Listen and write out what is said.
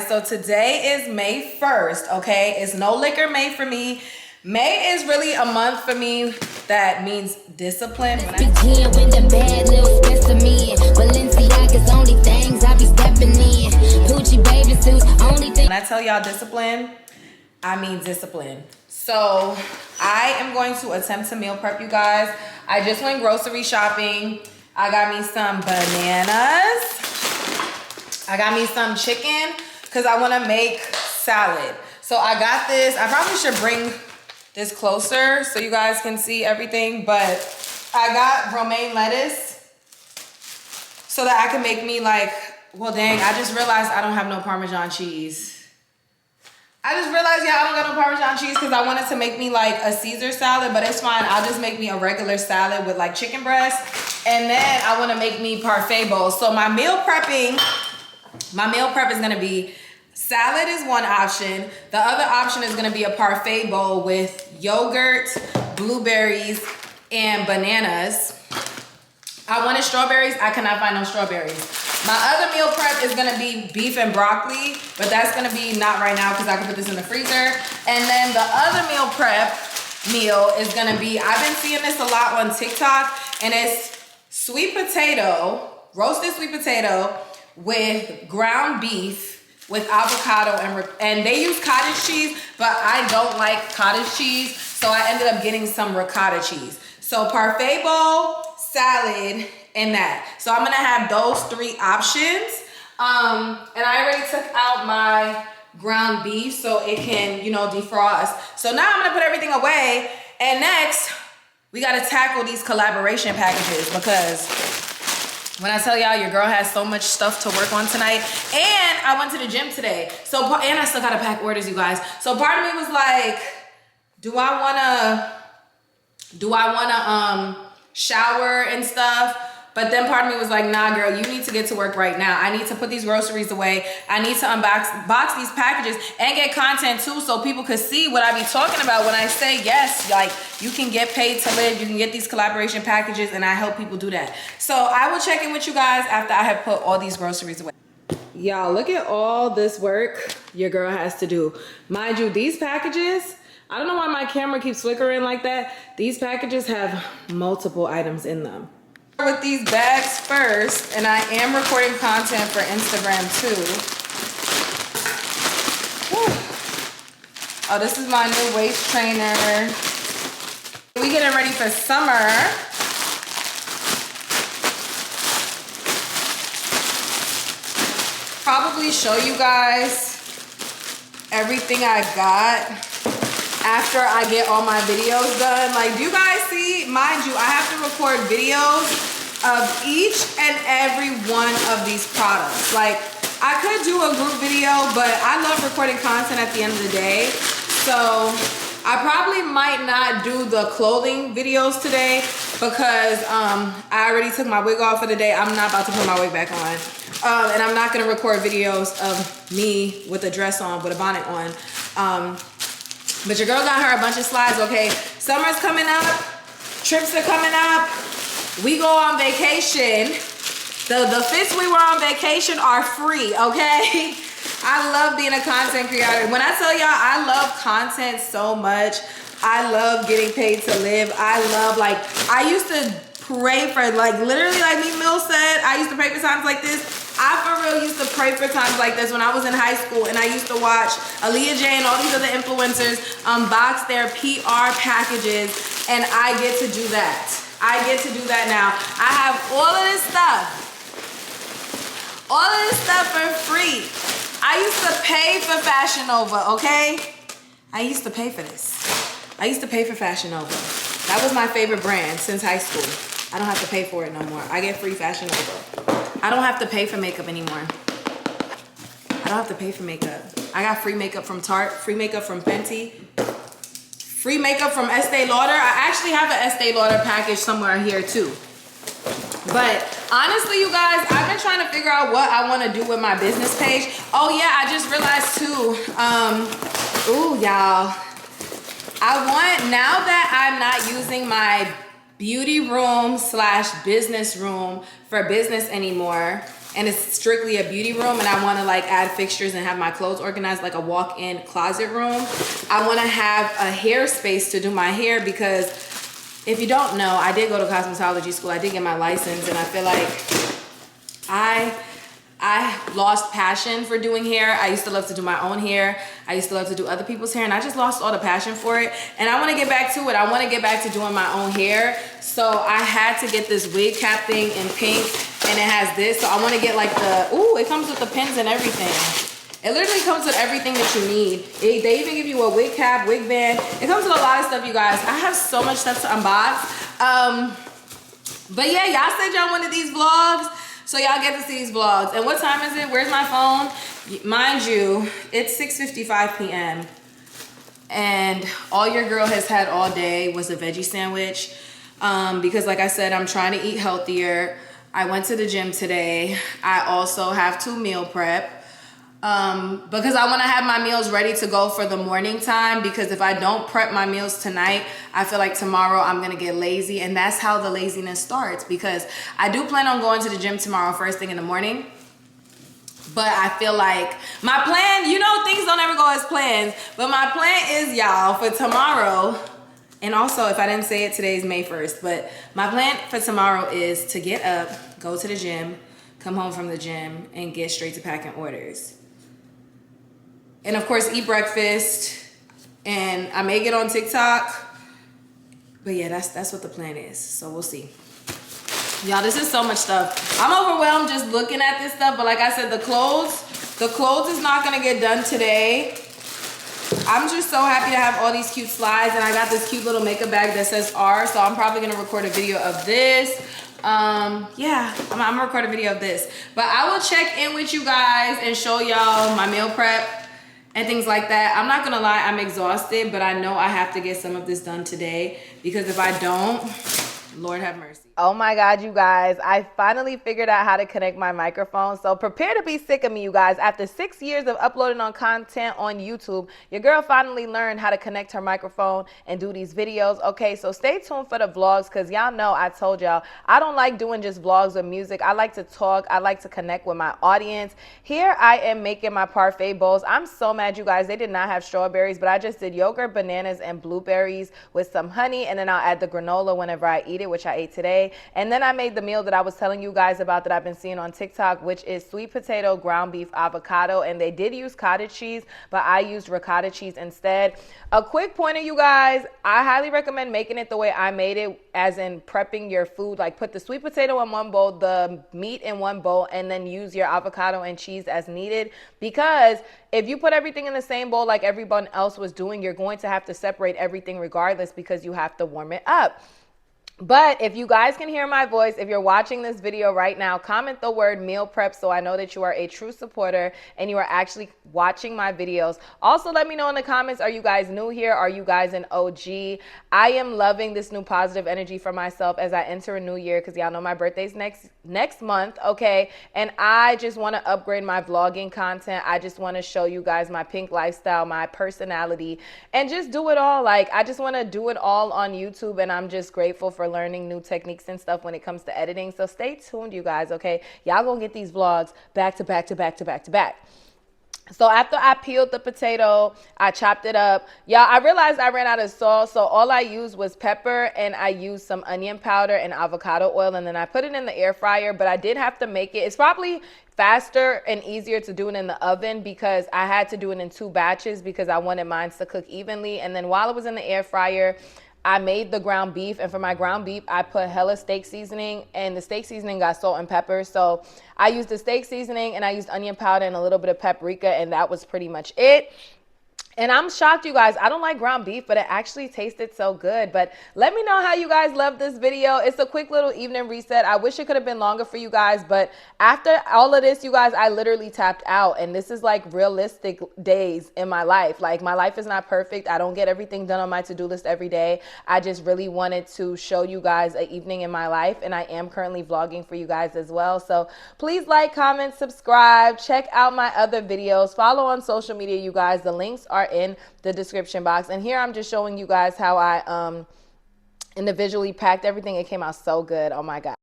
So today is May 1st, okay? It's no liquor May for me. May is really a month for me that means discipline. When I tell y'all discipline, I mean discipline. So I am going to attempt to meal prep, you guys. I just went grocery shopping. I got me some bananas. I got me some chicken because I want to make salad. So I got this. I probably should bring this closer so you guys can see everything, but I got romaine lettuce so that I can make me like, well dang, I just realized I don't have no Parmesan cheese. I just realized, yeah, I don't got no Parmesan cheese because I wanted to make me like a Caesar salad, but it's fine. I'll just make me a regular salad with like chicken breast. And then I want to make me parfait bowls. So my meal prep is going to be salad is one option. The other option is going to be a parfait bowl with yogurt, blueberries, and bananas. I wanted strawberries. I cannot find no strawberries. My other meal prep is gonna be beef and broccoli, but that's gonna be not right now because I can put this in the freezer. And then the other meal prep meal is gonna be, I've been seeing this a lot on TikTok, and it's sweet potato, roasted sweet potato with ground beef with avocado, and they use cottage cheese, but I don't like cottage cheese, so I ended up getting some ricotta cheese. So parfait bowl, salad, and that. So I'm gonna have those three options. And I already took out my ground beef so it can, you know, defrost. So now I'm gonna put everything away. And next, we gotta tackle these collaboration packages because when I tell y'all your girl has so much stuff to work on tonight, and I went to the gym today. So, and I still gotta pack orders, you guys. So part of me was like, do I wanna shower and stuff? But then part of me was like, nah, girl, you need to get to work right now. I need to put these groceries away. I need to box these packages and get content too so people could see what I be talking about when I say, yes, like you can get paid to live, you can get these collaboration packages, and I help people do that. So I will check in with you guys after I have put all these groceries away. Y'all, look at all this work your girl has to do. Mind you, these packages, I don't know why my camera keeps flickering like that. These packages have multiple items in them. With these bags first, and I am recording content for Instagram too. Whew. Oh, this is my new waist trainer. We getting ready for summer. Probably show you guys everything I got after I get all my videos done. Like, do you guys see? Mind you, I have to record videos of each and every one of these products. Like, I could do a group video, but I love recording content at the end of the day. So I probably might not do the clothing videos today because I already took my wig off for the day. I'm not about to put my wig back on. And I'm not gonna record videos of me with a dress on, with a bonnet on. But your girl got her a bunch of slides, okay? Summer's coming up, trips are coming up, we go on vacation. The fits we were on vacation are free, okay? I love being a content creator. When I tell y'all I love content so much, I love getting paid to live. I love, like, I used to pray for, like, literally, like me Mill said, I used to pray for times like this. I for real used to pray for times like this when I was in high school, and I used to watch Aaliyah J and all these other influencers unbox their PR packages, and I get to do that. I get to do that now. I have all of this stuff for free. I used to pay for Fashion Nova, okay? I used to pay for this. I used to pay for Fashion Nova. That was my favorite brand since high school. I don't have to pay for it no more. I get free Fashion Nova. I don't have to pay for makeup anymore. I don't have to pay for makeup. I got free makeup from Tarte, free makeup from Fenty, free makeup from Estee Lauder. I actually have an Estee Lauder package somewhere here too. But honestly, you guys, I've been trying to figure out what I want to do with my business page. Oh yeah, I just realized too. Ooh, y'all. I want, now that I'm not using my beauty room slash business room for business anymore, and it's strictly a beauty room, and I want to like add fixtures and have my clothes organized like a walk-in closet room. I want to have a hair space to do my hair, because if you don't know, I did go to cosmetology school. I did get my license, and I feel like I lost passion for doing hair. I used to love to do my own hair. I used to love to do other people's hair, and I just lost all the passion for it. And I want to get back to it. I want to get back to doing my own hair. So I had to get this wig cap thing in pink, and it has this. So I want to get like the, ooh, it comes with the pins and everything. It literally comes with everything that you need. They even give you a wig cap, wig band. It comes with a lot of stuff, you guys. I have so much stuff to unbox. But yeah, y'all said y'all wanted these vlogs. So y'all get to see these vlogs. And what time is it? Where's my phone? Mind you, it's 6:55 p.m. And all your girl has had all day was a veggie sandwich. Because like I said, I'm trying to eat healthier. I went to the gym today. I also have to meal prep. Because I want to have my meals ready to go for the morning time, because if I don't prep my meals tonight, I feel like tomorrow I'm going to get lazy, and that's how the laziness starts, because I do plan on going to the gym tomorrow first thing in the morning. But I feel like my plan, you know, things don't ever go as planned, but my plan is, y'all, for tomorrow, and also if I didn't say it, today's May 1st, but my plan for tomorrow is to get up, go to the gym, come home from the gym, and get straight to packing orders. And of course, eat breakfast, and I may get on TikTok, but yeah, that's what the plan is. So we'll see. Y'all, this is so much stuff. I'm overwhelmed just looking at this stuff, but like I said, the clothes is not gonna get done today. I'm just so happy to have all these cute slides, and I got this cute little makeup bag that says R, so I'm probably gonna record a video of this. Yeah, I'm gonna record a video of this. But I will check in with you guys and show y'all my meal prep and things like that. I'm not gonna lie, I'm exhausted, but I know I have to get some of this done today, because if I don't, Lord have mercy. Oh my God, you guys, I finally figured out how to connect my microphone. So prepare to be sick of me, you guys. After 6 years of uploading on content on YouTube, your girl finally learned how to connect her microphone and do these videos. Okay, so stay tuned for the vlogs, because y'all know I told y'all I don't like doing just vlogs of music. I like to talk. I like to connect with my audience. Here I am making my parfait bowls. I'm so mad, you guys. They did not have strawberries, but I just did yogurt, bananas, and blueberries with some honey, and then I'll add the granola whenever I eat it, which I ate today. And then I made the meal that I was telling you guys about that I've been seeing on TikTok, which is sweet potato, ground beef, avocado. And they did use cottage cheese, but I used ricotta cheese instead. A quick pointer, you guys, I highly recommend making it the way I made it, as in prepping your food. Like put the sweet potato in one bowl, the meat in one bowl, and then use your avocado and cheese as needed. Because if you put everything in the same bowl like everyone else was doing, you're going to have to separate everything regardless, because you have to warm it up. But if you guys can hear my voice, if you're watching this video right now, comment the word meal prep so I know that you are a true supporter and you are actually watching my videos. Also, let me know in the comments, are you guys new here? Are you guys an OG? I am loving this new positive energy for myself as I enter a new year, because y'all know my birthday's next month, okay? And I just want to upgrade my vlogging content. I just want to show you guys my pink lifestyle, my personality, and just do it all. Like, I just want to do it all on YouTube, and I'm just grateful for learning new techniques and stuff when it comes to editing. So stay tuned, you guys, okay? Y'all gonna get these vlogs back to back to back to back to back. So after I peeled the potato, I chopped it up. Y'all, I realized I ran out of salt, so all I used was pepper, and I used some onion powder and avocado oil, and then I put it in the air fryer. But I did have to make it. It's probably faster and easier to do it in the oven, because I had to do it in 2 batches because I wanted mine to cook evenly. And then while it was in the air fryer, I made the ground beef, and for my ground beef, I put hella steak seasoning, and the steak seasoning got salt and pepper. So I used the steak seasoning, and I used onion powder and a little bit of paprika, and that was pretty much it. And I'm shocked, you guys. I don't like ground beef, but it actually tasted so good. But let me know how you guys love this video. It's a quick little evening reset. I wish it could have been longer for you guys, but after all of this, you guys, I literally tapped out. And this is like realistic days in my life. Like, my life is not perfect. I don't get everything done on my to-do list every day. I just really wanted to show you guys an evening in my life, and I am currently vlogging for you guys as well. So please like, comment, subscribe, check out my other videos, follow on social media, you guys. The links are in the description box. And here I'm just showing you guys how I individually packed everything. It came out so good. Oh my God.